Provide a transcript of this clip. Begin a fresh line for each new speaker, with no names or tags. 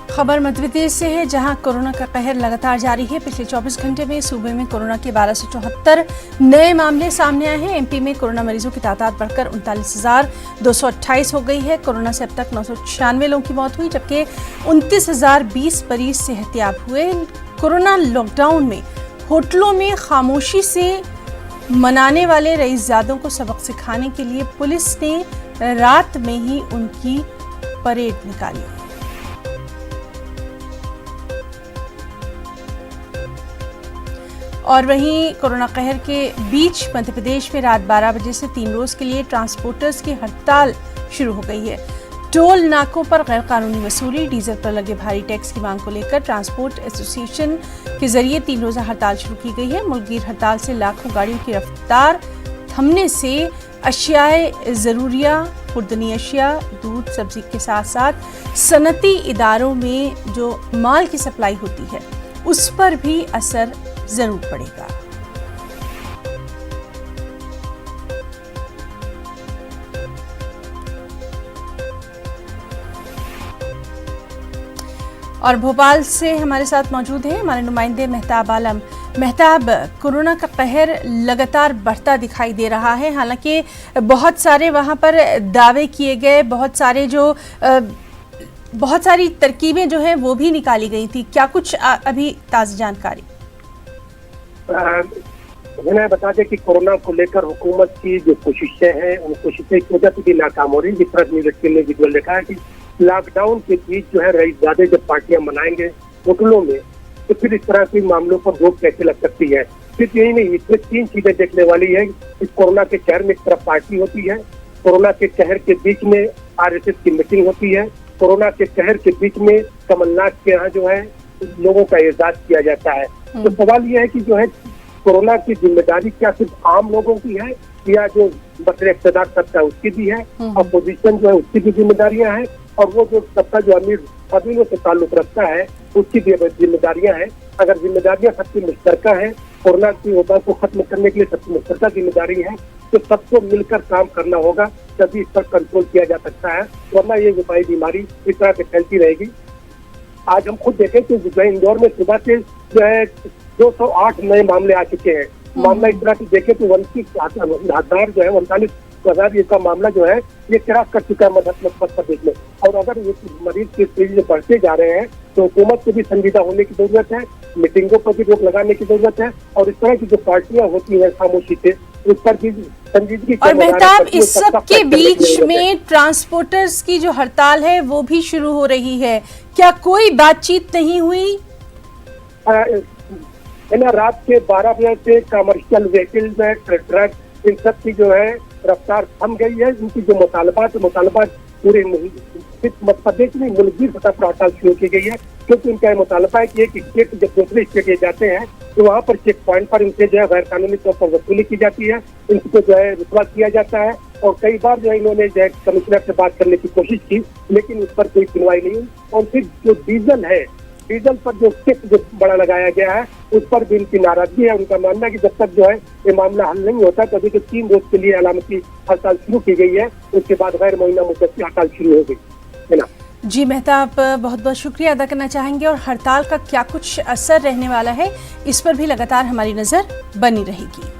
खबर मध्य प्रदेश से है, जहां कोरोना का कहर लगातार जारी है। पिछले 24 घंटे में सूबे में कोरोना के 1274 नए मामले सामने आए हैं। एमपी में कोरोना मरीजों की तादाद बढ़कर 39,228 हो गई है। कोरोना से अब तक 996 लोगों की मौत हुई, जबकि 29,020 मरीज सेहतयाब हुए। कोरोना लॉकडाउन में होटलों में खामोशी से मनाने वाले रईसजादों को सबक सिखाने के लिए पुलिस ने रात में ही उनकी परेड निकाली। और वहीं कोरोना कहर के बीच मध्य प्रदेश में रात 12 बजे से 3 रोज के लिए ट्रांसपोर्टर्स की हड़ताल शुरू हो गई है। टोल नाकों पर गैर कानूनी वसूली, डीजल पर लगे भारी टैक्स की मांग को लेकर ट्रांसपोर्ट एसोसिएशन के जरिए 3 रोजा हड़ताल शुरू की गई है। मुल्कगीर हड़ताल से लाखों गाड़ियों की रफ्तार थमने से अशियाए जरूरिया, खुर्दनी अशिया, दूध, सब्जी के साथ साथ सनती इदारों में जो माल की सप्लाई होती है उस पर भी असर जरूर पड़ेगा। और भोपाल से हमारे साथ मौजूद हैं हमारे नुमाइंदे मेहताब आलम। मेहताब, कोरोना का कहर लगातार बढ़ता दिखाई दे रहा है। हालांकि बहुत सारे वहां पर दावे किए गए, बहुत सारी तरकीबें जो हैं वो भी निकाली गई थी। क्या कुछ अभी ताज़ा जानकारी?
मैं बता दें कि कोरोना को लेकर हुकूमत की जो कोशिशें हैं उन कोशिशें की वजह से भी नाकाम हो रही है। जिस तरह ने विजुअल देखा है कि लॉकडाउन के बीच जो है रईसजादे जब पार्टियां मनाएंगे होटलों में, तो फिर इस तरह के मामलों पर रोक कैसे लग सकती है। सिर्फ यही नहीं, इसमें 3 चीजें देखने वाली है। इस कोरोना के कहर में एक तरफ पार्टी होती है, कोरोना के कहर के बीच में आरएसएस की मीटिंग होती है, कोरोना के कहर के बीच में कमलनाथ के यहाँ जो है लोगों का एजाज किया जाता है। तो सवाल यह है कि जो है कोरोना की जिम्मेदारी क्या सिर्फ आम लोगों की है या जो बड़े इक़्तिदार तबका है उसकी भी है, अपोजिशन जो है उसकी भी जिम्मेदारियां हैं, और वो जो तबका जो अमीर कबीलों से ताल्लुक रखता है उसकी भी जिम्मेदारियां हैं। अगर जिम्मेदारियां सबकी मुश्तरका है, कोरोना की वबा को खत्म करने के लिए सबकी मुश्तरका जिम्मेदारी है, तो सबको मिलकर काम करना होगा, तभी इस पर कंट्रोल किया जा सकता है। वरना ये वबाई बीमारी इस तरह से फैलती रहेगी। आज हम खुद देखें कि इंदौर में सुबह से जो है 208 नए मामले आ चुके हैं। मामला इस तरह से देखें तो 29,000 जो है 39,000 का मामला जो है ये क्रॉस कर चुका है मध्य प्रदेश में। और अगर ये मरीज के तेजी बढ़ते जा रहे हैं तो हुकूमत को भी संजीदा होने की जरूरत है, मीटिंगों पर भी रोक लगाने की जरूरत है, और इस तरह की जो पार्टियां होती हैं खामोशी से उस पर भी संजीदगी।
और मेहताब, इस सब के बीच में ट्रांसपोर्टर्स की जो हड़ताल है वो भी शुरू हो रही है। क्या कोई बातचीत नहीं हुई?
रात के 12 बजे से कमर्शियल व्हीकल में ट्रक इन सब की जो है रफ्तार थम गई है। इनकी जो मुतालबात पूरे मध्य प्रदेश में मुल्कगीर सतह पर हड़ताल शुरू की गई है, क्योंकि उनका मुतालबा है कि एक स्टेट जब दूसरे स्टेट जाते हैं तो वहाँ पर चेक पॉइंट पर इनसे जो है गैर कानूनी तौर पर वसूली की जाती है, इनको जो है रुतबा किया जाता है। और कई बार जो है इन्होंने जो है कमिश्नर से बात करने की कोशिश की, लेकिन उस पर कोई सुनवाई नहीं हुई। और फिर जो डीजल पर जो टैक्स जो बड़ा लगाया गया है उस पर भी इनकी नाराजगी है। उनका मानना है कि जब तक जो है ये मामला हल नहीं होता तभी तो 3 रोज के लिए अलामती हड़ताल शुरू की गई है, उसके बाद गैर महीना मुद्दत की हड़ताल शुरू हो गई है ना।
जी मेहताब, बहुत बहुत शुक्रिया अदा करना चाहेंगे। और हड़ताल का क्या कुछ असर रहने वाला है इस पर भी लगातार हमारी नजर बनी रहेगी।